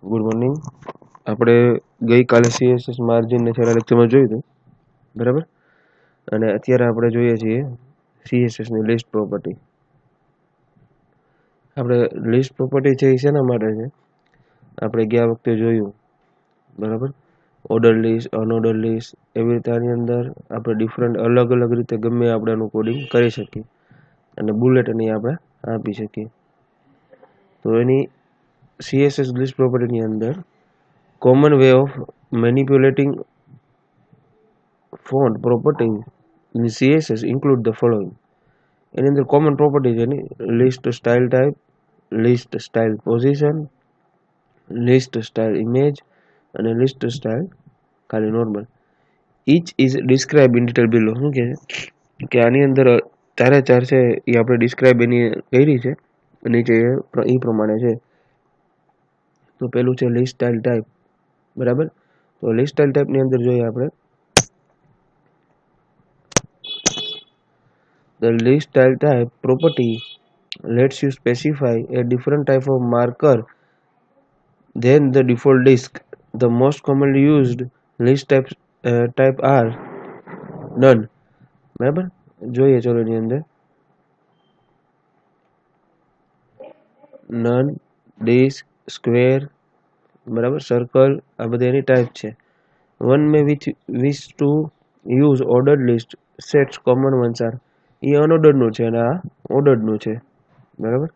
Good morning. આપણે ગઈકાલે CSS માર્જિનને છેલ્લા લેક્ચરમાં જોયું હતું, બરાબર. અને અત્યારે આપણે જોઈએ છીએ સીએસએસની લિસ્ટ પ્રોપર્ટી. આપણે લિસ્ટ પ્રોપર્ટી છે એ શેના માટે છે? આપણે ગયા વખતે જોયું, બરાબર. ઓર્ડર લિસ્ટ, અનઓર્ડર લિસ્ટ, એવી રીતે આની અંદર આપણે ડિફરન્ટ અલગ અલગ રીતે ગમે આપણે એનું કોડિંગ કરી શકીએ અને બુલેટ એની આપણે આપી શકીએ. તો એની CSS list property ની અંદર common way of manipulating font properties in CSS include the following. એની અંદર common property છે એની list style type, list style position, list style image અને list style ખાલી normal. Each is described in detail below. શું કે આની અંદર ચારે ચાર છે એ આપણે ડિસ્ક્રાઇબ એની કરી છે, નીચે એ પ્રમાણે છે. તો પેલું છે લિસ્ટ સ્ટાઇલ ટાઈપ, બરાબર. તો લિસ્ટ સ્ટાઇલ ટાઈપની અંદર જોઈએ આપણે, the list style type property lets you specify a different type of marker than the default disk. The most commonly used list type are none, બરાબર. જોઈએ ચલો એની અંદર નન, ડિસ્ક, સ્ક્વેર, બરાબર, સર્કલ, આ બધા એની ટાઈપ છે. One may wish to use ordered list sets common ones are, એ અનઓર્ડરનું છે અને આ ઓર્ડરનું છે, બરાબર.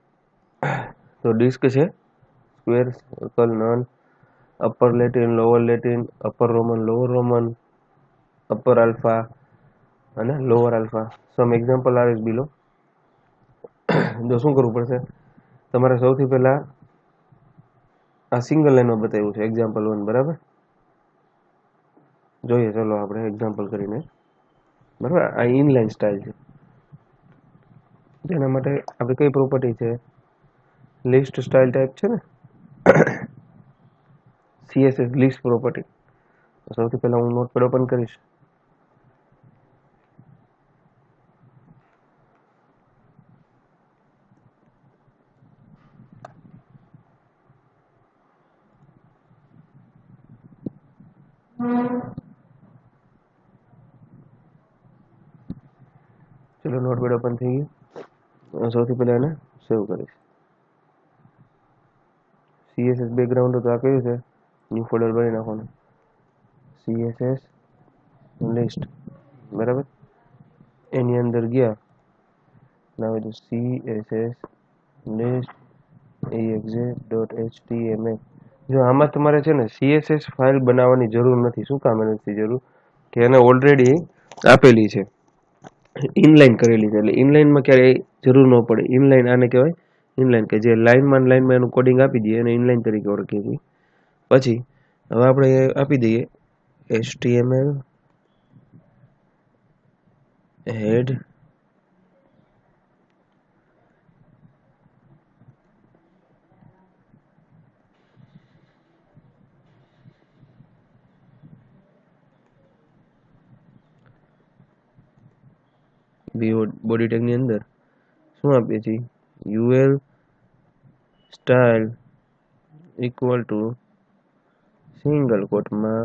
તો ડિસ્ક છે square, circle, none, upper Latin, lower Latin, upper Roman, lower Roman, upper alpha અને lower alpha. Some example are is below. જો શું કરવું પડશે તમારે? સૌથી પહેલા આ સિંગલ લાઈનમાં બતાવ્યું છે એક્ઝામ્પલ 1, બરાબર. જોઈએ ચલો આપણે એક્ઝામ્પલ કરીને, બરાબર. આ ઇનલાઇન સ્ટાઇલ છે, તેના માટે આપણે કઈ પ્રોપર્ટી છે? લિસ્ટ સ્ટાઇલ ટાઈપ છે ને, CSS લિસ્ટ પ્રોપર્ટી. સૌથી પહેલા હું નોટપેડ ઓપન કરીશ. ચલો નોટપેડ ઓપન થઈ ગયું. સૌથી પહેલા એને સેવ કરીશ. CSS બેકગ્રાઉન્ડ તો આ કયું છે? ન્યૂ ફોલ્ડર બની નાખવાનું, CSS લિસ્ટ, બરાબર. એની અંદર ગયા ના હોય તો CSS લિસ્ટ exe.html. જો આમાં તમારે છે ને CSS ફાઇલ બનાવવાની જરૂર નથી. શું કામ નથી જરૂર? કે એને ઓલરેડી આપેલી છે, ઇનલાઇન કરેલી છે. એટલે ઇનલાઇનમાં ક્યારેય જરૂર ન પડે. ઇનલાઇન આને કહેવાય ઇનલાઇન, કે જે લાઇનમાં એનું કોડિંગ આપી દઈએ એને ઇનલાઇન તરીકે ઓળખીએ છીએ. પછી હવે આપણે આપી દઈએ HTML હેડ, બોડી ટેગની અંદર શું આપીએ છીએ? UL style equal to single કોટમાં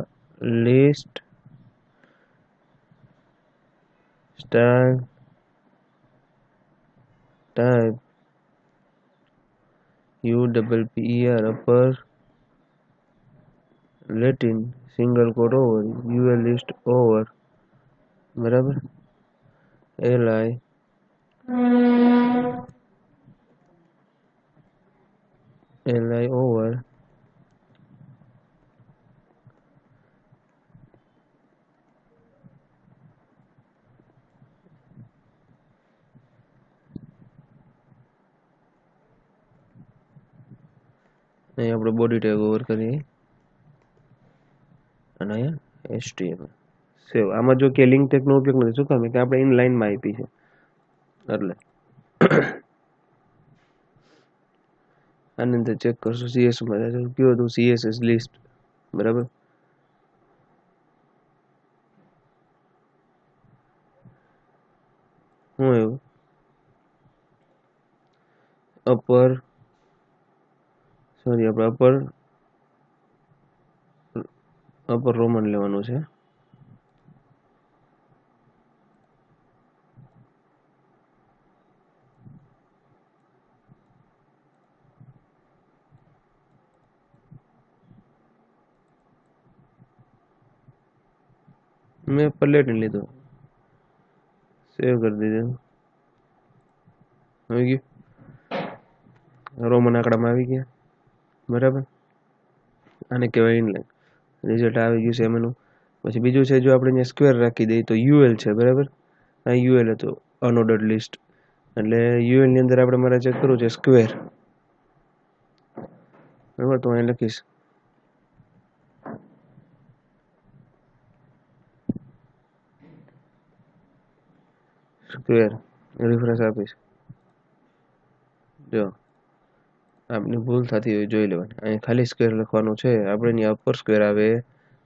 list style type UPPER upper Latin single quote over UL list over, બરાબર. li ઓવર અહીં આપણે બોડી ટેગ ઓવર કરીએ અને અહીંયા HTML સેવ. આમાં જો કે લિંક ટેગનો ઉપયોગ નથી. શું કામ? કે આપણે ઇન લાઇનમાં આપી છે એટલે. આની અંદર ચેક કરશો CS માં કયું હતું? CSS લિસ્ટ, બરાબર. શું એવું? અપર, સોરી, આપણે અપર અપર રોમન લેવાનું છે. મેં અપર લેટિન લીધો, સેવ કરી દીધું, આવી ગયું, રોમન આંકડામાં આવી ગયા. બરાબર, આને કહેવાય ઇનલાઇન. રિઝલ્ટ આવી ગયું છે એમનું. પછી બીજું છે, જો આપણે અહીંયા સ્ક્વેર રાખી દઈએ તો યુએલ છે. બરાબર, આ યુએલ હતું અનઓર્ડર્ડ લિસ્ટ, એટલે યુએલ ની અંદર આપણે મારે ચેક કરવું છે સ્ક્વેર. બરાબર, તો અહીં લખીશ સ્ક્વેર, રિફ્રેશ આપીશ. જો આપની ભૂલ થતી હોય જોઈ લેવાની. અહીં ખાલી સ્ક્વેર લખવાનું છે, આપણે અહીંયા અપર સ્ક્વેર આવે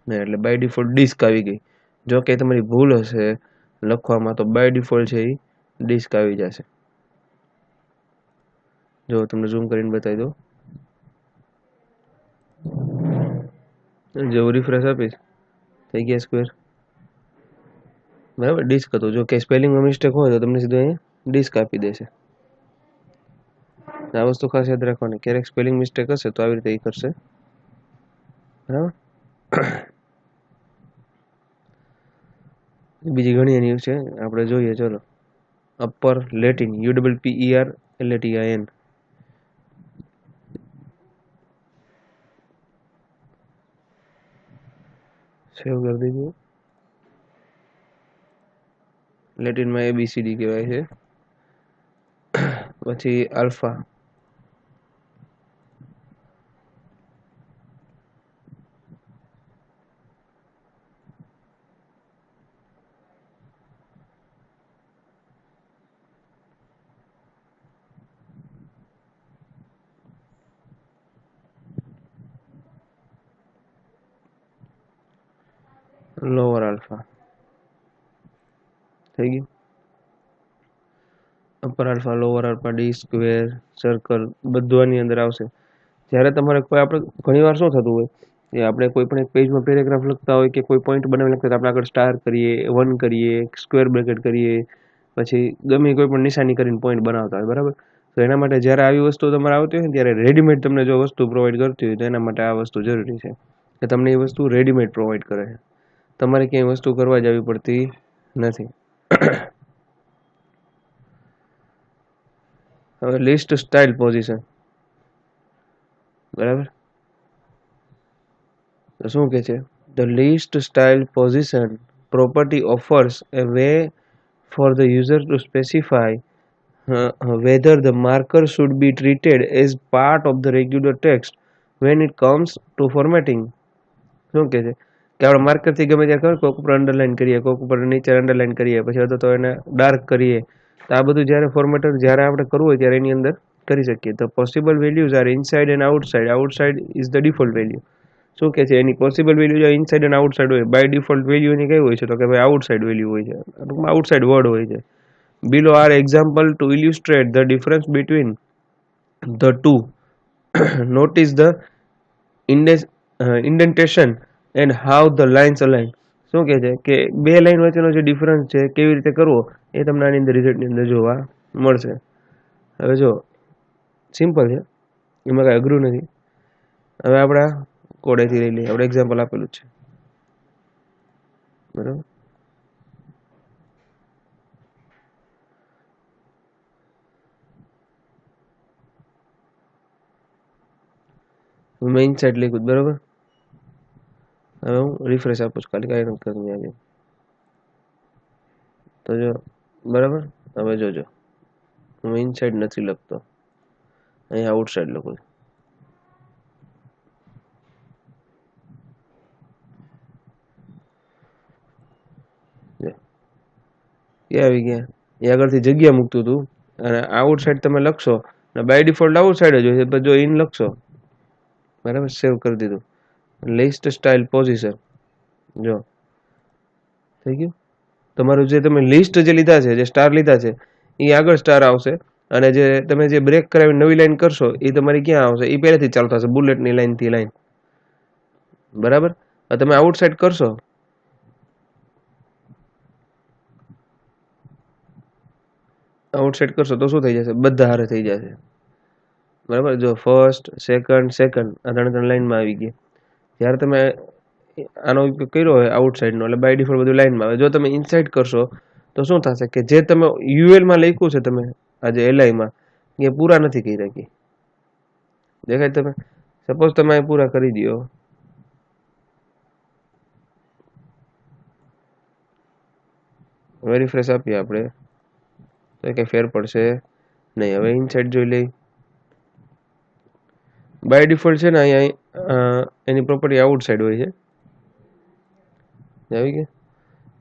ને, એટલે બાય ડિફોલ્ટ ડિસ્ક આવી ગઈ. જો કે તમારી ભૂલ હશે લખવામાં, તો બાય ડિફોલ્ટ છે એ ડિસ્ક આવી જશે. જો તમને ઝૂમ કરીને બતાવી દો, જેવું રિફ્રેશ આપીશ થઈ ગયા સ્ક્વેર. બરાબર, ડિસ્ક હતું. જો કે સ્પેલિંગમાં મિસ્ટેક હોય તો તમને સીધું અહીંયા ડિસ્ક આપી દેશે. આ વસ્તુ ખાસ યાદ રાખવાની, ક્યારેક સ્પેલિંગ મિસ્ટેક હશે તો આવી રીતે એ કરશે. બરાબર, બીજી ઘણી એની છે, આપણે જોઈએ. ચલો, અપર લેટિન, UPPER LATIN. સેવ કરી દીધું. લેટિનમાં ABCD કહેવાય છે. પછી આલ્ફા, લોઅર આલ્ફા થઈ ગયું. Upper alpha, lower alpha, D square, circle બધું આની અંદર આવશે. જ્યારે તમારે કોઈ, આપણે ઘણીવાર શું થતું હોય કે આપણે કોઈ પણ એક પેજમાં પેરેગ્રાફ લખતા હોય કે કોઈ પોઈન્ટ બનાવી લખતા હોય, આપણે આગળ સ્ટાર કરીએ, 1 કરીએ, સ્ક્વેર બ્રેકેટ કરીએ, પછી ગમે કોઈ પણ નિશાની કરીને પોઈન્ટ બનાવતા હોય. બરાબર, તો એના માટે જ્યારે આવી વસ્તુ તમારે આવતી હોય ને, ત્યારે રેડીમેડ તમને જો વસ્તુ પ્રોવાઈડ કરતી હોય તો એના માટે આ વસ્તુ જરૂરી છે કે તમને એ વસ્તુ રેડીમેડ પ્રોવાઈડ કરે છે. તમારે ક્યાંય વસ્તુ કરવા જવી પડતી નથી. હવે લિસ્ટ સ્ટાઇલ પોઝિશન. બરાબર, તો શું કે છે, the list style position property offers a way for the user to specify whether the marker should be treated as part of the regular text when it comes to formatting. શું કે છે કે આપણે માર્કરથી ગમે ત્યારે ખબર કોક ઉપર અંડરલાઈન કરીએ, કોક ઉપર નીચે અંડરલાઈન કરીએ, પછી અથવા તો એને ડાર્ક કરીએ, તો આ બધું જ્યારે ફોર્મેટર જ્યારે આપણે કરવું હોય ત્યારે એની અંદર કરી શકીએ. તો possible values are inside and outside. Outside is the default value. શું કે છે, એની પોસિબલ વેલ્યુ જો ઇનસાઇડ અને આઉટસાઇડ હોય, બાય ડિફોલ્ટ વેલ્યુ એની કઈ હોય છે, તો કે ભાઈ આઉટસાઇડ વેલ્યુ હોય છે, ટૂંકમાં આઉટસાઇડ વર્ડ હોય છે. Below are example to illustrate the difference between the two. Notice the indentation and how the lines align. શું કે છે કે બે લાઈન વચ્ચેનો જે ડિફરન્સ છે કેવી રીતે કરવો એ તમને આની અંદર રિઝલ્ટની અંદર જોવા મળશે. હવે જો સિમ્પલ છે, એમાં કાંઈ અઘરું નથી. હવે આપણા કોડેથી લઈ લઈએ, આપણે એક્ઝામ્પલ આપેલું છે. બરાબર, મેં ઇનસાઇડ લખ્યું. બરાબર, હવે હું રિફ્રેશ આપું છું, ખાલી કાંઈ નથી કરવું આજે. તો જો બરાબર, હવે જોજો હું ઇનસાઇડ નથી લખતો, અહીંયા આઉટસાઇડ લખું છું. એ આવી ગયા, એ આગળથી જગ્યા મૂકતું હતું, અને આઉટસાઇડ તમે લખશો બાય ડિફોલ્ટ આઉટસાઇડ જ હોય છે. જો ઇન લખશો, બરાબર, સેવ કરી દીધું. લિસ્ટ સ્ટાઇલ પોઝિશન જો થઈ ગયું. તમારું જે તમે લિસ્ટ જે લીધા છે, જે સ્ટાર લીધા છે, એ આગળ સ્ટાર આવશે, અને જે તમે જે બ્રેક કરાવી નવી લાઈન કરશો એ તમારી ક્યાં આવશે, એ પહેલેથી ચાલુ થશે બુલેટની લાઈનથી લાઈન. બરાબર, તમે આઉટસાઇડ કરશો, તો શું થઈ જશે? બધા હારે થઈ જશે, બરાબર. જો ફર્સ્ટ સેકન્ડ આ ત્રણ લાઈનમાં આવી ગયા. જ્યારે તમે આનો ઉપયોગ કર્યો હોય આઉટસાઇડનો, એટલે બાય ડિફોલ્ટ બધું લાઈનમાં આવે. જો તમે ઇનસાઇડ કરશો તો શું થશે કે જે તમે યુએલમાં લખ્યું છે, તમે આજે એલઆઈમાં, એ પૂરા નથી કરી રાખી. દેખાય તમે? સપોઝ તમે આ પૂરા કરી દો, રિફ્રેશ આપીએ આપણે, તો કંઈ ફેર પડશે નહીં. હવે ઇનસાઇડ જોઈ લઈ. બાય ડિફોલ્ટ છે ને અહીંયા એની પ્રોપર્ટી આઉટસાઇડ હોય છે. આવી ગઈ.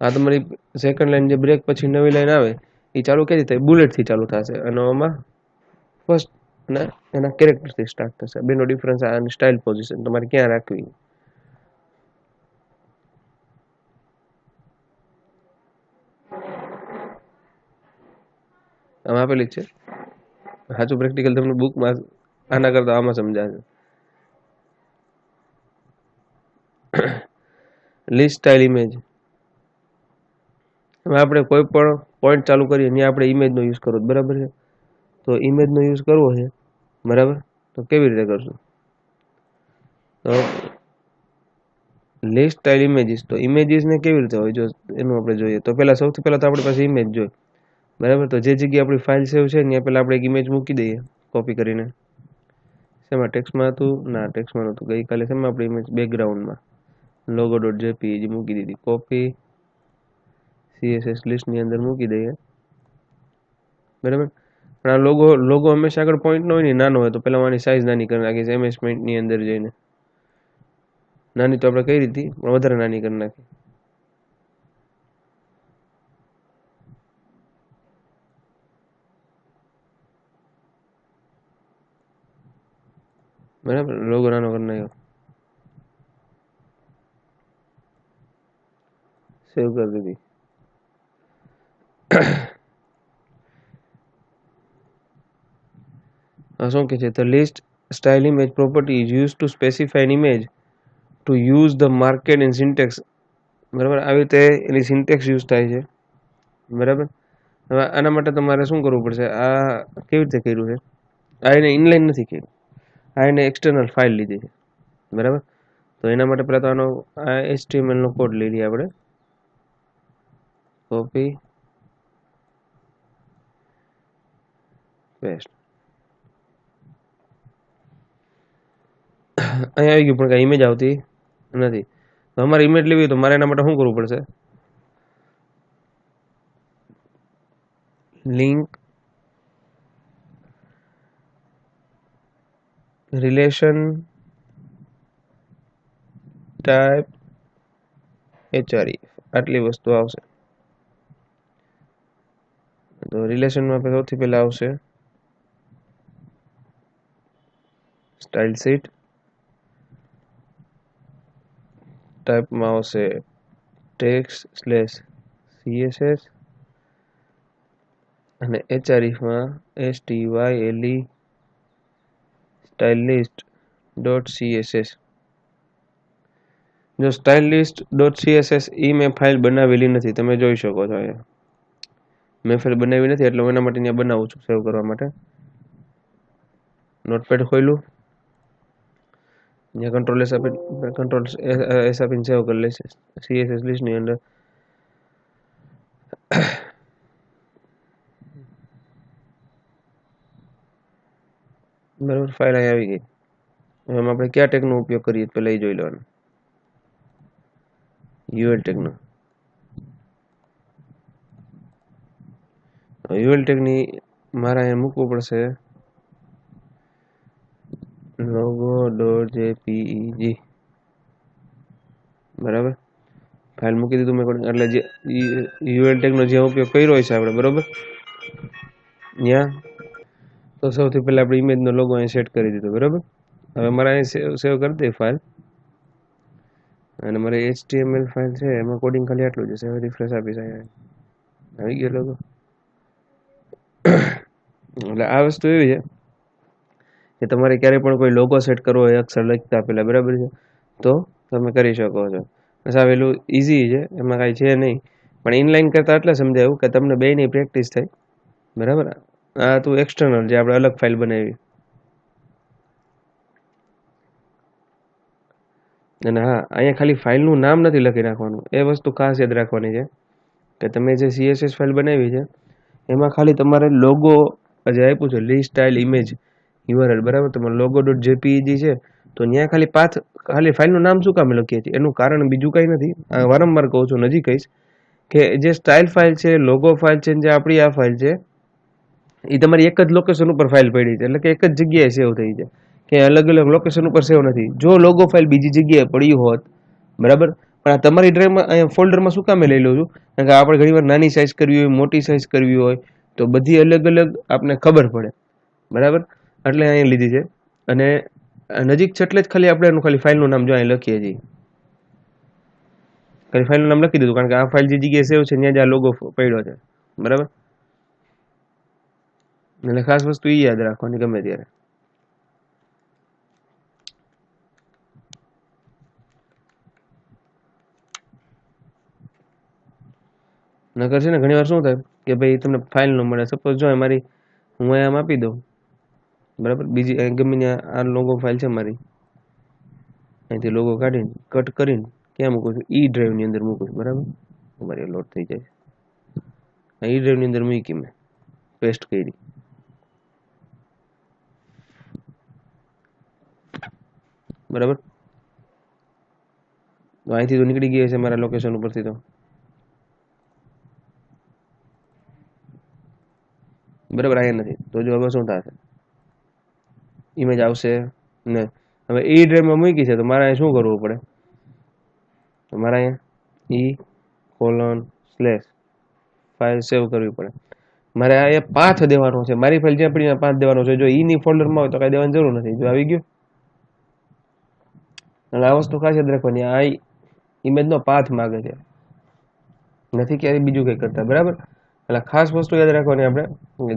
આ તમારી સેકન્ડ લાઈન જે બ્રેક પછી નવી લાઈન આવે એ ચાલુ કેવી થાય? બુલેટથી ચાલુ થશે, અને આમાં ફર્સ્ટ ને એના કેરેક્ટરથી સ્ટાર્ટ થશે. બેનો ડિફરન્સ અને સ્ટાઇલ પોઝિશન તમારે ક્યાં રાખવી. આમ આપેલી જ છે. સાચું પ્રેક્ટિકલ તમને બુકમાં આના કરતા આમાં સમજાશે. List style image. હવે આપણે કોઈ પણ પોઈન્ટ ચાલુ કરીએ ત્યાં આપણે ઇમેજનો યુઝ કરવો, બરાબર છે. તો ઇમેજનો યુઝ કરવો છે, બરાબર. તો કેવી રીતે કરશું? તો લિસ્ટ સ્ટાઇલ ઇમેજીસ. તો ઇમેજીસને કેવી રીતે હોય, જો એનું આપણે જોઈએ તો સૌથી પહેલા તો આપણી પાસે ઇમેજ જોઈએ, બરાબર. તો જે જગ્યાએ આપણી ફાઇલ સેવ છે ત્યાં પહેલા આપણે એક ઇમેજ મૂકી દઈએ કોપી કરીને. શેમાં? ટેક્સ્ટમાં હતું? ના, ટેક્સ્ટમાં નહોતું. ગઈકાલે શેમાં આપણી ઇમેજ? બેકગ્રાઉન્ડમાં logo.jpg મૂકી દીધી. કોપી CSS લિસ્ટની અંદર મૂકી દઈએ, બરાબર. પણ આ લોગો હંમેશા આગળ પોઈન્ટ નો હોય ને, નાનો હોય તો પહેલા આની સાઇઝ નાની કરી નાખી. MS Paintની અંદર જઈને નાની તો આપણે કઈ રીતે, પણ વધારે નાની કરી નાખી, બરાબર. લોગો નાનો કરી નાખ્યો, સેવ કરી દીધી. શું કે છે? The list style image property is used to specify an image to use the market in syntax. બરાબર. આવી રીતે એની સિન્ટેક્સ યુઝ થાય છે, બરાબર. હવે આના માટે તમારે શું કરવું પડશે? આ કેવી રીતે કર્યું છે? આ એને ઇનલાઈન નથી કર્યું, આ એને એક્સટર્નલ ફાઇલ લીધી છે, બરાબર. તો એના માટે પહેલા તો આનો આ HTML નો કોડ લઈ લઈએ આપણે. Copy paste. અહીંયા આવી ગયું, પણ કાંઈ ઇમેજ આવતી નથી. તો અમારે ઇમેજ લેવી તો મારે એના માટે શું કરવું પડશે? લિંક રિલેશન ટાઈપ HREF આટલી વસ્તુ આવશે. તો રિલેશનમાં સૌથી પહેલા આવશે સ્ટાઇલ શીટ, ટાઈપમાં આવશે text/CSS, અને HREFમાં STYLE stylist.css. જો stylist.css એ મેં ફાઇલ બનાવેલી નથી, તમે જોઈ શકો છો. અહીંયા મેં ફાઇલ બનાવી નથી, એટલે હું એના માટે અહીંયા બનાવું છું સેવ કરવા માટે. નોટપેડ ખોલ્યું, અહીંયા કંટ્રોલ S આપીને સેવ કરી લેશે CSS લિસ્ટની અંદર. બરાબર. ફાઇલ અહીં આવી ગઈ. એમાં આપણે કયા ટેગનો ઉપયોગ કરીએ પહેલાં એ જોઈ લેવાનું. UL ટેગનો. UL ટેગની મારે અહીંયા મૂકવું પડશે logo.jpeg, બરાબર. ફાઇલ મૂકી દીધું મેં, એટલે જે UL ટેગનો જે ઉપયોગ કર્યો છે આપણે, બરાબર, ત્યાં તો સૌથી પહેલા આપણે ઇમેજનો લોગો અહીં સેટ કરી દીધો, બરાબર. હવે મારે અહીં સેવ કરી દે ફાઇલ, અને મારે HTML ફાઇલ છે એમાં કોડિંગ ખાલી આટલું જ છે. હવે રિફ્રેશ આપીશ, આવી ગયો લોગો. એટલે આ વસ્તુ એવી છે કે તમારે ક્યારે પણ કોઈ લોગો સેટ કરવો હોય અક્ષર લખતા પહેલા, બરાબર છે, તો તમે કરી શકો છો. બસ આ પેલું ઇઝી છે, એમાં કાંઈ છે નહીં. પણ ઇનલાઈન કરતાં એટલે સમજાયું કે તમને બેયની પ્રેક્ટિસ થાય. બરાબર. આ તું એક્સટર્નલ જે આપણે અલગ ફાઇલ બનાવી. અને હા, અહીંયા ખાલી ફાઇલનું નામ નથી લખી નાખવાનું, એ વસ્તુ ખાસ યાદ રાખવાની છે કે તમે જે CSS ફાઇલ બનાવી છે એમાં ખાલી તમારે લોગો જે આપ્યું છે લિસ્ટ સ્ટાઇલ ઇમેજ URL, બરાબર. તમારો logo.jpeg છે તો ત્યાં ખાલી ખાલી ફાઇલનું નામ શું કામ લખીએ છીએ એનું કારણ બીજું કંઈ નથી. વારંવાર કહું છું, નજીક કહીશ કે જે સ્ટાઇલ ફાઇલ છે, લોગો ફાઇલ છે, જે આપણી આ ફાઇલ છે એ તમારી એક જ લોકેશન ઉપર ફાઇલ પડી છે, એટલે કે એક જ જગ્યાએ સેવ થઈ છે, કે અલગ અલગ લોકેશન ઉપર સેવ નથી. જો લોગો ફાઇલ બીજી જગ્યાએ પડી હોત, બરાબર, પણ આ તમારી ડ્રાઈવમાં અહીંયા ફોલ્ડરમાં શું કામે લઈ લઉં છું, કારણ કે આપણે ઘણીવાર નાની સાઇઝ કરવી હોય, મોટી સાઇઝ કરવી હોય તો બધી અલગ અલગ આપણે ખબર પડે, બરાબર, એટલે અહીંયા લીધી છે. અને નજીક છે એટલે જ ખાલી આપણે એનું ખાલી ફાઇલનું નામ જો અહીં લખીએ છીએ, ખાલી ફાઇલનું નામ લખી દીધું, કારણ કે આ ફાઇલ જે જગ્યાએ સેવ છે ત્યાં જ આ લોગો પડ્યો છે, બરાબર. એટલે ખાસ વસ્તુ એ યાદ રાખવાની ગમે ત્યારે. નકર છે ને ઘણી વાર શું થાય કે ભાઈ તમને ફાઇલ ન મળે. સપોઝ જો મારી હું આમ આપી દઉં, બરાબર, બીજી ગમે ત્યાં આ લોગો ફાઇલ છે મારી, અહીંથી લોગો કાઢીને કટ કરીને ક્યાં મૂકું છું, ઈ ડ્રાઈવની અંદર મૂકું છું, બરાબર. તમારી લોડ થઈ જાય, ઈ ડ્રાઈવની અંદર મૂકી મેં પેસ્ટ કરી, બરાબર. તો અહીંથી તો નીકળી ગયા છે મારા લોકેશન ઉપરથી, તો બરાબર અહીંયા નથી. તો જો હવે શું થશે, ઇમેજ આવશે ને. હવે ઈ ડ્રાઈવમાં મૂકી છે તો મારે અહીં શું કરવું પડે, તો મારે અહીંયા ફાઇલ સેવ કરવી પડે. મારે આ પાથ દેવાનો છે, મારી ફાઇલ જ્યાં પડી પાથ દેવાનો છે. જો ઈની ફોલ્ડરમાં હોય તો કાંઈ દેવાની જરૂર નથી. જો આવી ગયું, અને આ વસ્તુ ખાસ યાદ રાખવાની, આ ઇમેજનો પાથ માગે છે, નથી ક્યારેય બીજું કંઈ કરતા, બરાબર. એટલે ખાસ વસ્તુ યાદ રાખવાની આપણે,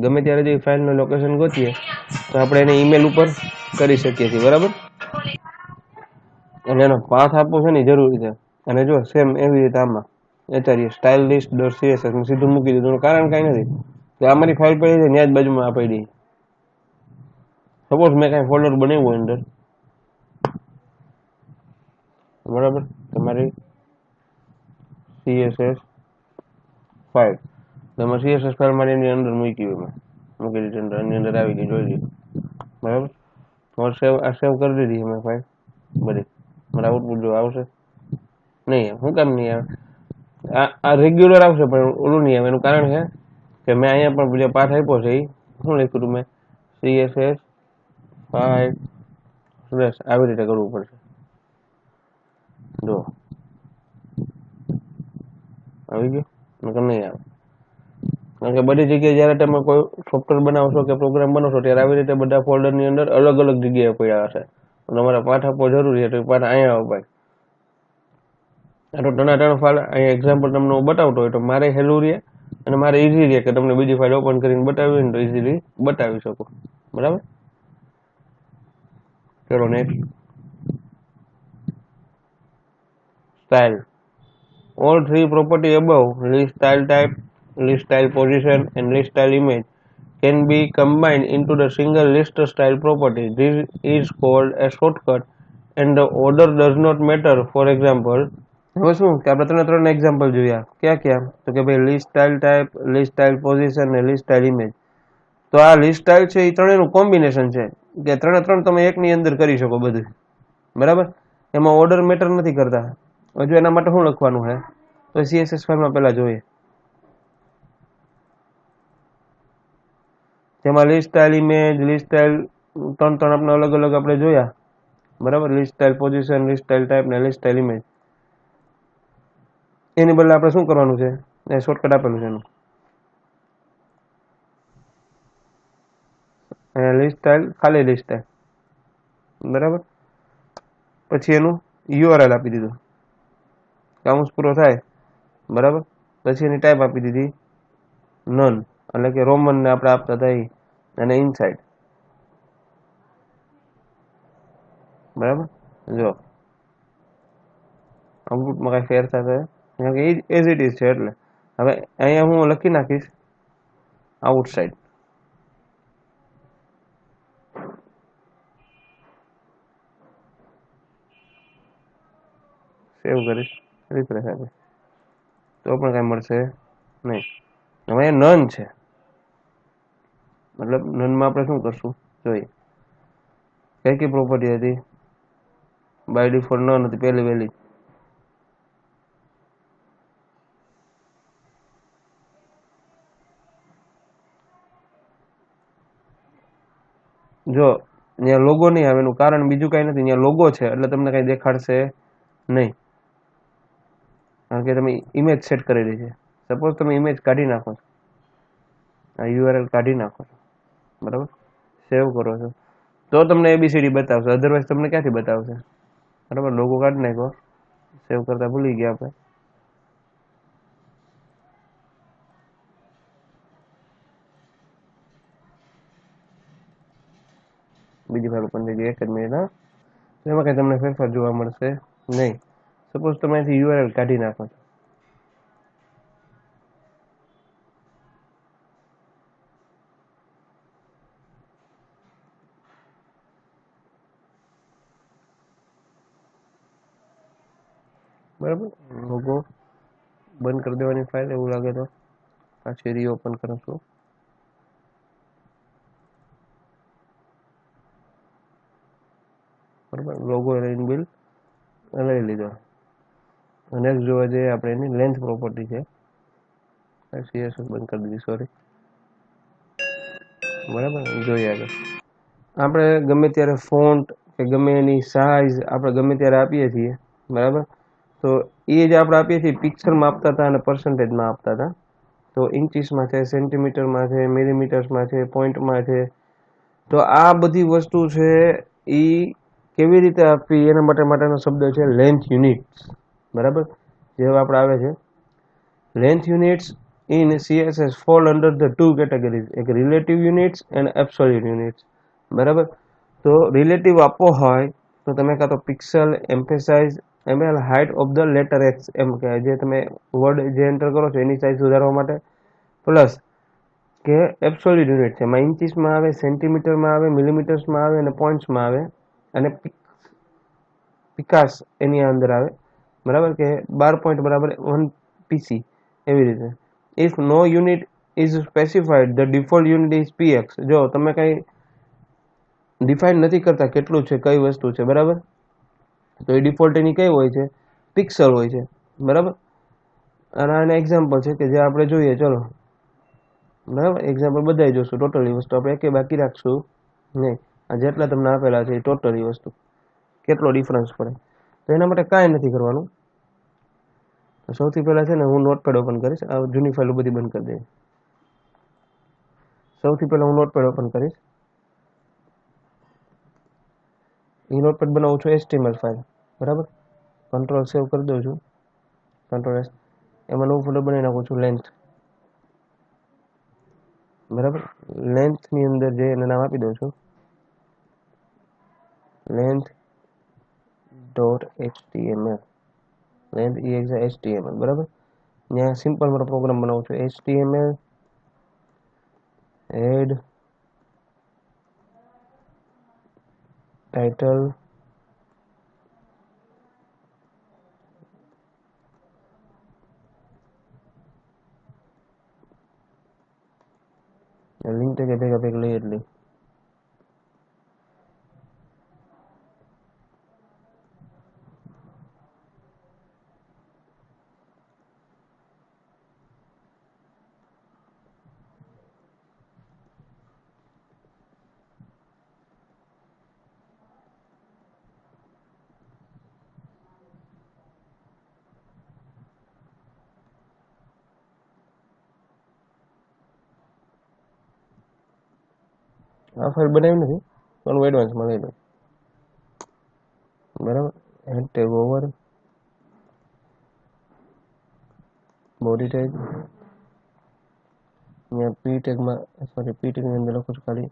ગમે ત્યારે જે ફાઇલનું લોકેશન ગોતીએ તો આપણે એને ઈમેલ ઉપર કરી શકીએ છીએ, બરાબર. અને એનો પાથ આપવો છે ને જરૂરી છે. અને જો સેમ એવી રીતે આમાં એચારીએ સ્ટાઇલ લિસ્ટ .css સીધું મૂકી દીધું. કારણ કાંઈ નથી, તો આ મારી ફાઇલ પડી છે ત્યાં જ બાજુમાં આ પડી. સપોઝ મેં કાંઈ ફોલ્ડર બનાવ્યું અંદર, બરાબર, તમારી CSS ફાઇલ, તમે CSS ફાઇલ મારી એની અંદર મૂકી હોય, મેં મૂકી દીધી અંદર, એની અંદર આવી ગઈ, જોઈ લીધી, બરાબર. સેવ કરી દીધી મેં ફાઇલ બધી. મારા આઉટપુટ જો આવશે નહીં, શું કામ નહીં આવે, આ રેગ્યુલર આવશે પણ ઓલું નહીં આવે. એનું કારણ છે કે મેં અહીંયા પણ જે પાઠ આપ્યો છે એ શું લખ્યું હતું મેં, CSS ફાઇલ આવી રીતે કરવું પડશે. જો આવી ગયું, નકર નહીં આવે. કારણ કે બધી જગ્યાએ જ્યારે તમે કોઈ સોફ્ટવેર બનાવશો કે પ્રોગ્રામ બનાવશો ત્યારે આવી રીતે બધા ફોલ્ડરની અંદર અલગ અલગ જગ્યાએ પડ્યા હશે. તમારે પાઠ આપવો જરૂરી છે તો પાઠ અહીંયા અપાય. તો ટનાટણ ફાઇલ અહીંયા એક્ઝામ્પલ તમને હું બતાવતો હોય તો મારે હેલું રહે અને મારે ઇઝી રહે કે તમને બીજી ફાઇલ ઓપન કરીને બતાવી ને તો ઇઝીલી બતાવી શકો, બરાબર. ચલો next, style. All three property above, list style type, list style position and list style image, can be combined into the single list style property. This is called a shortcut and the order does not matter. For example, હવે શું કે આપણે ત્રણ example જોયા, ક્યાં ક્યાં, તો કે ભાઈ list style type, list style position અને લિસ્ટ સ્ટાઇલ ઇમેજ. તો આ લિસ્ટ સ્ટાઇલ છે એ ત્રણેયનું કોમ્બિનેશન છે કે ત્રણ તમે એકની અંદર કરી શકો બધું, બરાબર. એમાં ઓર્ડર મેટર નથી કરતા. હજુ એના માટે શું લખવાનું છે તો CSS ફાઇલમાં પહેલા જોઈએ, જેમાં list style image, list style ત્રણ આપણે અલગ અલગ આપણે જોયા, બરાબર. List style position, list style type ને લિસ્ટ સ્ટાઇલ ઇમેજ. એની બદલે આપણે શું કરવાનું છે, એ શોર્ટકટ આપેલું છે એનું, લિસ્ટ સ્ટાઇલ, ખાલી લિસ્ટ સ્ટાઇલ, બરાબર. પછી એનું URL આપી દીધું, કાઉન્સ પૂરો થાય, બરાબર. પછી એની ટાઈપ આપી દીધી નન, એટલે કે રોમન ને આપણે આપતા હતા એ, અને ઇનસાઇડ, બરાબર. જો આઉટપુટમાં કાંઈ ફેર થશે કારણ કે એઝ ઇટ ઇઝ છે એટલે હવે અહીંયા હું લખી નાખીશ આઉટસાઇડ સેવ કરીશ રિફ્રેશ આપીશ તો પણ કાંઈ મળશે નહીં હવે અહીંયા નન છે મતલબ નનમાં આપણે શું કરશું જોઈએ કઈ પ્રોપર્ટી હતી બાય ડિફોલ્ટ નન હતી પહેલી વહેલી જો અહીંયા લોગો નહીં આવે એનું કારણ બીજું કાંઈ નથી અહીંયા લોગો છે એટલે તમને કાંઈ દેખાડશે નહીં કારણ કે તમે ઇમેજ સેટ કરેલી છે સપોઝ તમે ઇમેજ કાઢી નાખો છો આ યુઆરએલ કાઢી નાખો છો બરાબર સેવ કરો છો તો તમને એબીસીડી બતાવશે અધરવાઇઝ તમને ક્યાંથી બતાવશે બરાબર લોગો કાઢી નાખો સેવ કરતા ભૂલી ગયા આપણે બીજી ફાઇલ ઓપન થઈ ગઈ એક જ મિનિટ હા એમાં કંઈ તમને ફેરફાર જોવા મળશે નહીં સપોઝ તમે અહીંથી યુઆરએલ કાઢી નાખો છો બરાબર લોગો બંધ કરી દેવાની ફાઇલ એવું લાગે તો પાછી રીઓપન કરું છું બરાબર લોગો ઇનબિલ લઈ લીધો નેક્સ્ટ જોવા જઈએ આપણે એની લેન્થ પ્રોપર્ટી છે સીએસએસ બંધ કરી દીધી સોરી બરાબર જોઈએ આગળ આપણે ગમે ત્યારે ફોન્ટ કે ગમે એની સાઇઝ આપણે ગમે ત્યારે આપીએ છીએ બરાબર તો એ જ આપણે આપીએ છીએ પિક્સલમાં આપતા હતા અને પર્સન્ટેજમાં આપતા હતા તો ઇન્ચીસમાં છે સેન્ટીમીટરમાં છે મિલીમીટર્સમાં છે પોઈન્ટમાં છે તો આ બધી વસ્તુ છે એ કેવી રીતે આપવી એના માટેનો શબ્દ છે લેન્થ યુનિટ્સ બરાબર જેવા આપણે આવે છે length units in CSS fall under the two categories એક relative units and absolute units બરાબર તો રિલેટિવ આપવો હોય તો તમે કાં તો pixel emphasise ML height of the letter X એમ કે જે તમે વર્ડ જે એન્ટર કરો છો એની સાઇઝ સુધારવા માટે પ્લસ કે એબ્સોલ્યુટ યુનિટ છે એમાં ઇન્ચીસમાં આવે સેન્ટીમીટરમાં આવે મિલીમીટર્સમાં આવે અને પોઈન્ટ્સમાં આવે અને પિકાસ એની અંદર આવે બરાબર કે 12 પોઈન્ટ બરાબર 1 પીસી એવી રીતે if no unit is specified the default unit is px જો તમે કંઈ ડિફાઇન નથી કરતા કેટલું છે કઈ વસ્તુ છે બરાબર તો એ ડિફોલ્ટ એની કઈ હોય છે પિક્સલ હોય છે બરાબર અને આના એક્ઝામ્પલ છે કે જે આપણે જોઈએ ચલો બરાબર એક્ઝામ્પલ બધાય જોશું ટોટલી વસ્તુ આપણે એકે બાકી રાખશું નહીં આ જેટલા તમને આપેલા છે એ ટોટલી વસ્તુ કેટલો ડિફરન્સ પડે તો એના માટે કાંઈ નથી કરવાનું સૌથી પહેલાં છે ને હું નોટપેડ ઓપન કરીશ આ જૂની ફાઇલો બધી બંધ કરી દઈશ સૌથી પહેલાં હું નોટપેડ ઓપન કરીશ એ નોટપેડ બનાવું છું HTML ફાઇલ બરાબર કંટ્રોલ સેવ કરી દઉં છું કંટ્રોલ એસ એમાં નવું ફોલ્ડર બનાવી નાખું છું લેન્થ બરાબર લેન્થની અંદર જે એને નામ આપી દઉં છું length dot HTML length HTML બરાબર ત્યાં સિમ્પલ મારો પ્રોગ્રામ બનાવું છું HTML હેડ ટાઇટલ લિંક કે ભેગા લઈ એટલી આ ફાઇલ બનાવી નથી પણ હું એડવાન્સમાં લઈ લઉં બરાબર હેડ ટેગ ઓવર બોડી ટેગ અહીંયા પી ટેગમાં સોરી પી ટેગની અંદર લખું છું ખાલી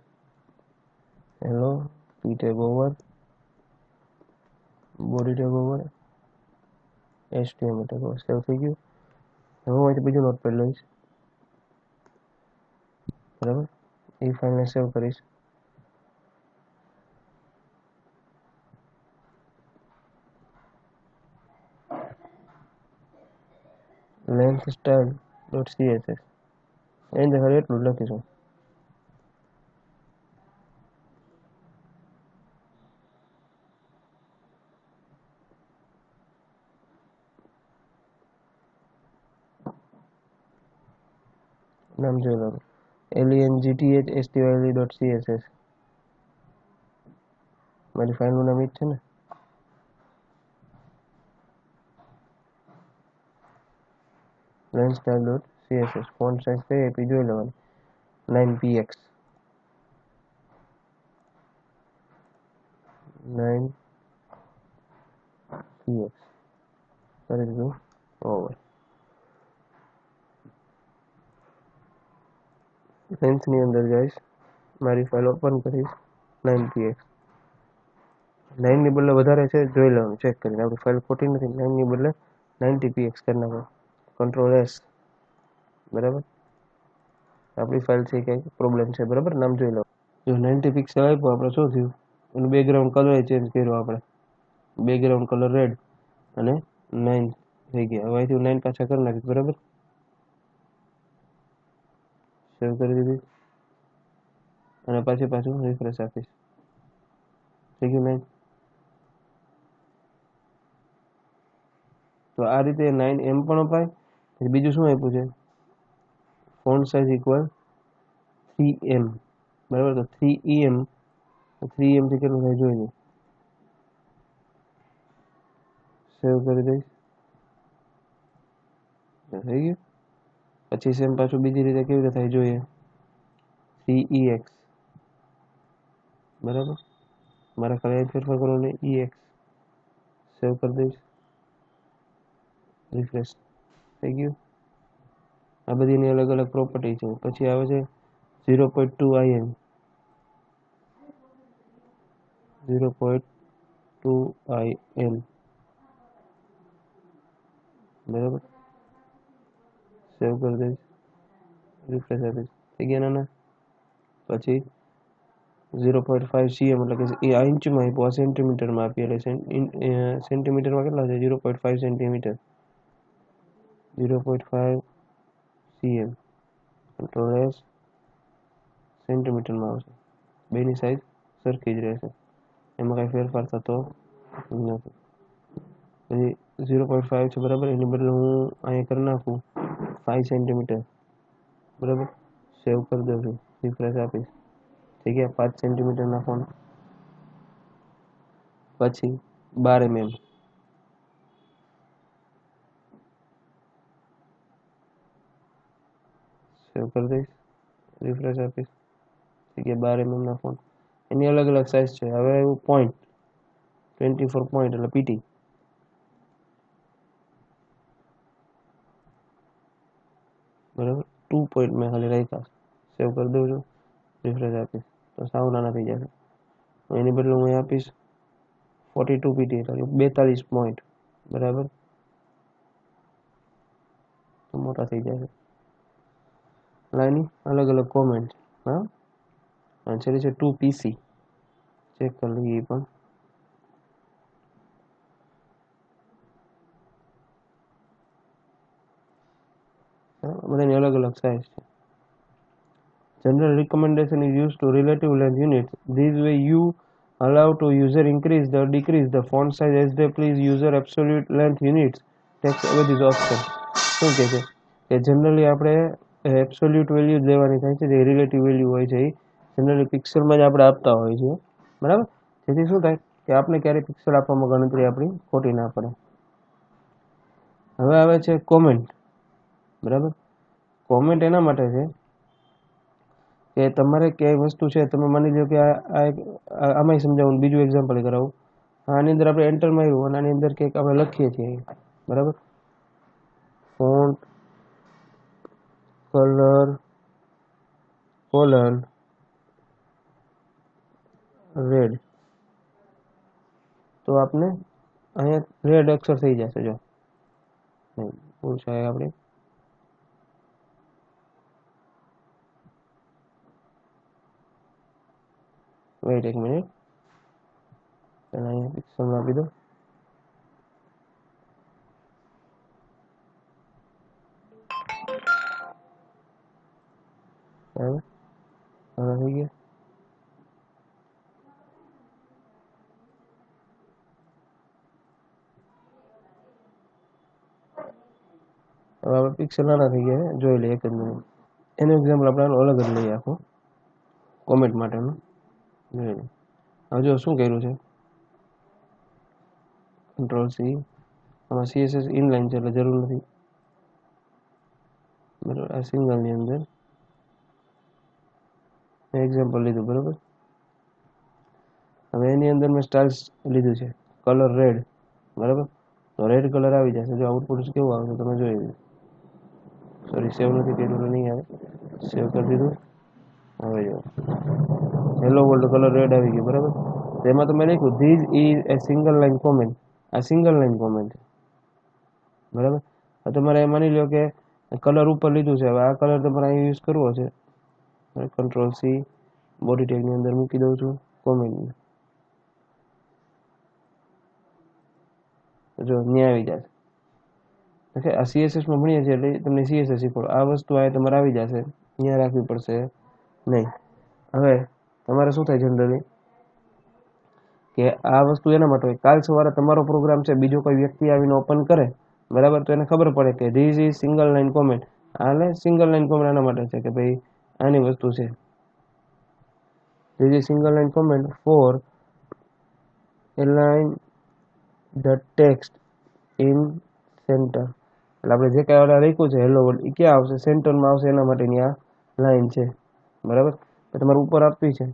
hello P tag over body tag over HTML tag save થઈ ગયું. હવે હું અહીંથી બીજું નોટપેડ લઈશ, બરાબર. એ ફાઇલને સેવ કરીશ. length style .css એની અંદર ખાલી એટલું જ લખીશું. નામ જોઈ લો, lengthstyles.css. મારી ફાઇલનું નામ એ જ છે ને. lengthstyle.css ફોન્ટ સાઇઝ કઈ આપી જોઈ લેવાની, 9px 9px કરી દીધું ઓવર. લેન્થની અંદર જઈશ, મારી ફાઇલ ઓપન કરીશ, 9px 9 ની બદલે વધારે છે જોઈ લેવાનું, ચેક કરીને. આપણી ફાઇલ ખોટી નથી, 9 ની બદલે 90px કરી નાખો, કંટ્રોલ S, બરાબર. આપણી ફાઇલ છે કંઈ પ્રોબ્લેમ છે, બરાબર. નામ જોઈ લો. જો 90 પિક્સલ આપ્યું, આપણે શું થયું, એનું બેકગ્રાઉન્ડ કલર ચેન્જ કર્યો આપણે, બેકગ્રાઉન્ડ કલર રેડ અને 9 થઈ ગયા. હવે અહીંથી 9 પાછા કરી નાખીશ, બરાબર. સેવ કરી દીધી અને પાછું રિફ્રેશ આપીશ, થઈ ગયું 9. તો આ રીતે 9 એમ પણ અપાય. બીજું શું આપ્યું છે, ફોન્ટ સાઇઝ ઇક્વલ 3em, બરાબર. તો 3em, 3em થી કેટલું થાય જોઈ લો. સેવ કરી દઈશ, થઈ ગયું. પછી સેમ પાછું બીજી રીતે કેવી રીતે થાય જોઈએ, 3ex, બરાબર. મારે ખાલી ફેરફાર કરવાનો ex, સેવ કરી દઈશ, રિફ્રેશ, થઈ ગયું. આ બધીની અલગ અલગ પ્રોપર્ટી છે. પછી આવે છે 0.2im, 0.2im, બરાબર. સેવ કરી દઈશ, રિફ્રેશ આપીશ, થઈ ગયા નાના. પછી 0.5 cm, એટલે કે એ આ ઇંચમાં આપ્યું, આ સેન્ટીમીટરમાં આપી, એટલે સેન્ટીમીટરમાં કેટલા છે, 0.5 સેન્ટીમીટર, 0.5 cm, કંટ્રોલ S, સેન્ટીમીટરમાં આવશે. બેની સાઈઝ સરખી જ રહેશે, એમાં કાંઈ ફેરફાર થતો નથી. પછી 0.5 છે, બરાબર. એની બદલે હું અહીંયા કરી નાખું 5 સેન્ટીમીટર, બરાબર. સેવ કરી દઉં છું, રિફ્રેશ આપીશ, થઈ ગયા 5 સેન્ટીમીટરના ફોન. પછી 12mm, સેવ કરી દઈશ, રિફ્રેશ આપીશ, થઈ ગયા 12mm ના ફોન. એની અલગ અલગ સાઇઝ છે. હવે એવું પોઈન્ટ 24 પોઈન્ટ એટલે પીટી, બરાબર. 2 પોઈન્ટ મેં ખાલી રાખ્યા, સેવ કરી દઉં છું, રિફ્રેશ આપીશ, તો સાવ નાના થઈ જશે. એની બદલે હું આપીશ 42 પીટી, એટલે 42 પોઈન્ટ, બરાબર. તો મોટા થઈ જશે. લાઈની અલગ અલગ કોમેન્ટ, હા. અને છેલ્લી છે 2pc, ચેક કરી લઈએ એ પણ. બધાની અલગ અલગ સાઇઝ છે. General recommendation is used to relative length units. This way you allow to user increase or decrease the font size as they please. User absolute length units text over this option. શું કહે છે કે generally આપણે absolute value લેવાની થાય છે, જે relative value હોય છે એ જનરલી પિક્સલમાં જ આપણે આપતા હોય છે, બરાબર. જેથી શું થાય કે આપણે ક્યારેય પિક્સલ આપવામાં ગણતરી આપણી ખોટી ના પડે. હવે આવે છે કોમેન્ટ, બરાબર. કોમેન્ટ એના માટે છે કે તમારે ક્યાંય વસ્તુ છે, તમે માની લો કે આમાંય સમજાવું, બીજું એક્ઝામ્પલ કરાવું. આની અંદર આપણે એન્ટર માર્યું અને આની અંદર કંઈક આપણે લખીએ છીએ, બરાબર. ફોન્ટ કલર કોલન રેડ, તો આપણે અહીંયા રેડ અક્ષર થઈ જશે. જો नहीं पूछा है आपने वेट एक मिनिट અહીંયા પિક્સલ આપી દો બરાબર આના થઈ ગયા હવે આપણે પિક્સલ આના થઈ ગયા જોઈ લઈએ એક જ મિનિટ એનું એક્ઝામ્પલ આપણે અલગ જ લઈએ આખું કોમેન્ટ માટેનું જોઈ લઈએ હવે જો શું કર્યું છે કંટ્રોલ સી આમાં સીએસએસ ઇનલાઇન છે એટલે જરૂર નથી બરાબર આ સિંગલની અંદર એક્ઝામ્પલ લીધું બરાબર હવે એની અંદર મેં સ્ટાઇલ્સ લીધું છે કલર રેડ બરાબર તો રેડ કલર આવી જશે જો આઉટપુટ કેવું આવશે તમે જોઈ લો સોરી સેવ નથી કર્યું તો નહીં આવે સેવ કરી દીધું હવે જો હેલો વર્લ્ડ કલર રેડ આવી ગયો બરાબર તેમાં તમે લખ્યું this is A single line comment આ સિંગલ લાઇન કોમેન્ટ છે બરાબર તમારે માની લો કે કલર ઉપર લીધું છે હવે આ કલર તમારે અહીં યુઝ કરવો છે કંટ્રોલ સી બોડી ટેગની અંદર મૂકી દઉં છું કોમેન્ટ જો ન્યા આવી જશે ઓકે આ સીએસએસ માં ભણીએ છીએ એટલે તમને સીએસએસ શીખવાડો આ વસ્તુ આ તમારે આવી જશે અહીંયા રાખવી પડશે નહીં હવે તમારે શું થાય જનરલી કે આ વસ્તુ એના માટે હોય કાલ સવારે તમારો પ્રોગ્રામ છે બીજો કોઈ વ્યક્તિ આવીને ઓપન કરે બરાબર તો એને ખબર પડે કે this is single line comment આને સિંગલ લાઇન કોમેન્ટ આના માટે છે કે ભાઈ આની વસ્તુ છે this is single line comment for align the text in center એટલે આપણે જે કાંઈ ઓલા લખ્યું છે હેલો વર્લ્ડ એ ક્યાં આવશે સેન્ટરમાં આવશે એના માટેની આ લાઈન છે બરાબર તો તમારે ઉપર આપવી છે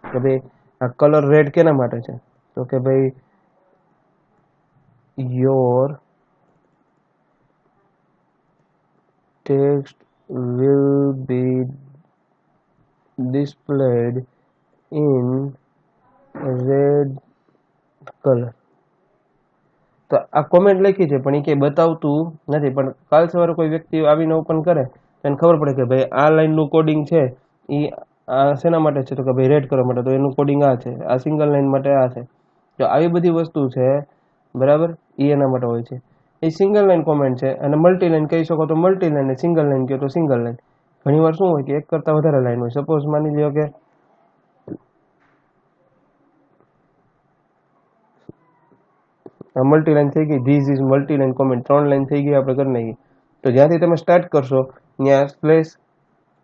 કે ભાઈ આ કલર રેડ કેના માટે છે તો કે ભાઈ your text will be displayed in red color તો આ કોમેન્ટ લખી છે પણ એ કંઈ બતાવતું નથી પણ કાલ સવારે કોઈ વ્યક્તિ આવીને ઓપન કરે તો એને ખબર પડે કે ભાઈ આ લાઈનનું કોડિંગ છે એ આ શેના માટે છે તો કે ભાઈ રેડ કરવા માટે તો એનું કોડિંગ આ છે આ સિંગલ લાઈન માટે આ છે તો આવી બધી વસ્તુ છે બરાબર એ એના માટે હોય છે એ સિંગલ લાઈન કોમેન્ટ છે અને મલ્ટી લાઈન કહી શકો તો મલ્ટી લાઈન સિંગલ લાઈન કહો તો સિંગલ લાઈન ઘણી વાર શું હોય કે એક કરતાં વધારે લાઈન હોય સપોઝ માની લો કે મલ્ટી લાઈન થઈ ગઈ this is multi line comment 3 line થઈ ગઈ આપણે કરી નાખી તો જ્યાંથી તમે સ્ટાર્ટ કરશો ત્યાં slash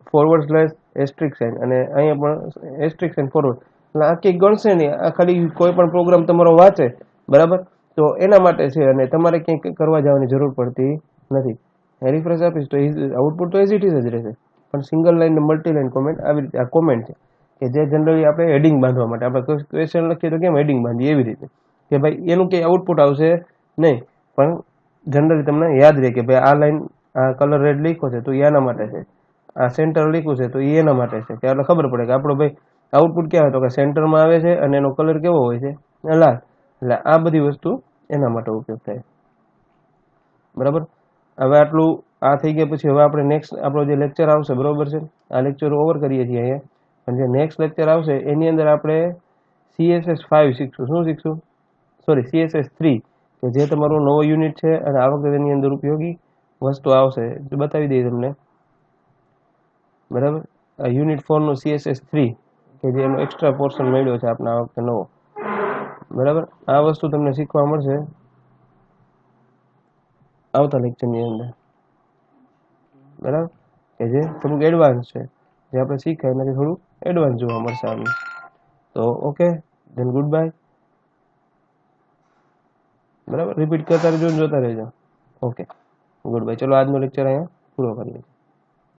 forward slash asterisk sign અને અહીંયા પણ એસ્ટ્રિક સાઇન ફોરવર્ડ એટલે આખી ગણશે નહીં આ ખાલી કોઈ પણ પ્રોગ્રામ તમારો વાંચે બરાબર તો એના માટે છે અને તમારે ક્યાંય કરવા જવાની જરૂર પડતી નથી રિફ્રેશ આપીશ તો આઉટપુટ તો એઝ ઇટ ઇઝ જ રહેશે પણ સિંગલ લાઈન ને મલ્ટી લાઈન કોમેન્ટ આવી રીતે આ કોમેન્ટ છે કે જે જનરલી આપણે હેડિંગ બાંધવા માટે આપણે ક્વેશ્ચન લખીએ તો કેમ હેડિંગ બાંધીએ એવી રીતે કે ભાઈ એનું કંઈ આઉટપુટ આવશે નહીં પણ જનરલી તમને યાદ રહે કે ભાઈ આ લાઈન આ કલર રેડ લખ્યો છે તો એ એના માટે છે આ સેન્ટર લખ્યું છે તો એ એના માટે છે કે એટલે ખબર પડે કે આપણો ભાઈ આઉટપુટ ક્યાં હોય તો કે સેન્ટરમાં આવે છે અને એનો કલર કેવો હોય છે લાલ એટલે આ બધી વસ્તુ એના માટે ઉપયોગ થાય બરાબર હવે આટલું આ થઈ ગયા પછી હવે આપણે નેક્સ્ટ આપણો જે લેક્ચર આવશે બરોબર છે આ લેક્ચર ઓવર કરીએ છીએ અહીંયા પણ જે નેક્સ્ટ લેક્ચર આવશે એની અંદર આપણે CSS5 શીખશું શું શીખશું સોરી CSS3 કે જે તમારું નવો યુનિટ છે અને આ વખતે એની અંદર ઉપયોગી વસ્તુ આવશે જે બતાવી દઈએ તમને બરાબર આ યુનિટ 4 નો CSS3 કે જે એનો એક્સ્ટ્રા પોર્શન મળ્યો છે આપણે આ વખતે નવો બરાબર આ વસ્તુ તમને શીખવા મળશે આવતા લેક્ચરની અંદર બરાબર કે જે થોડુંક એડવાન્સ છે જે આપણે શીખાય એનાથી થોડું એડવાન્સ જોવા મળશે આપણે તો ઓકે ધેન ગુડ બાય બરાબર રિપીટ કરતા રહેજો જોતા રહેજો ઓકે ગુડ બાય ચલો આજનો લેક્ચર અહીંયા પૂરો કરીએ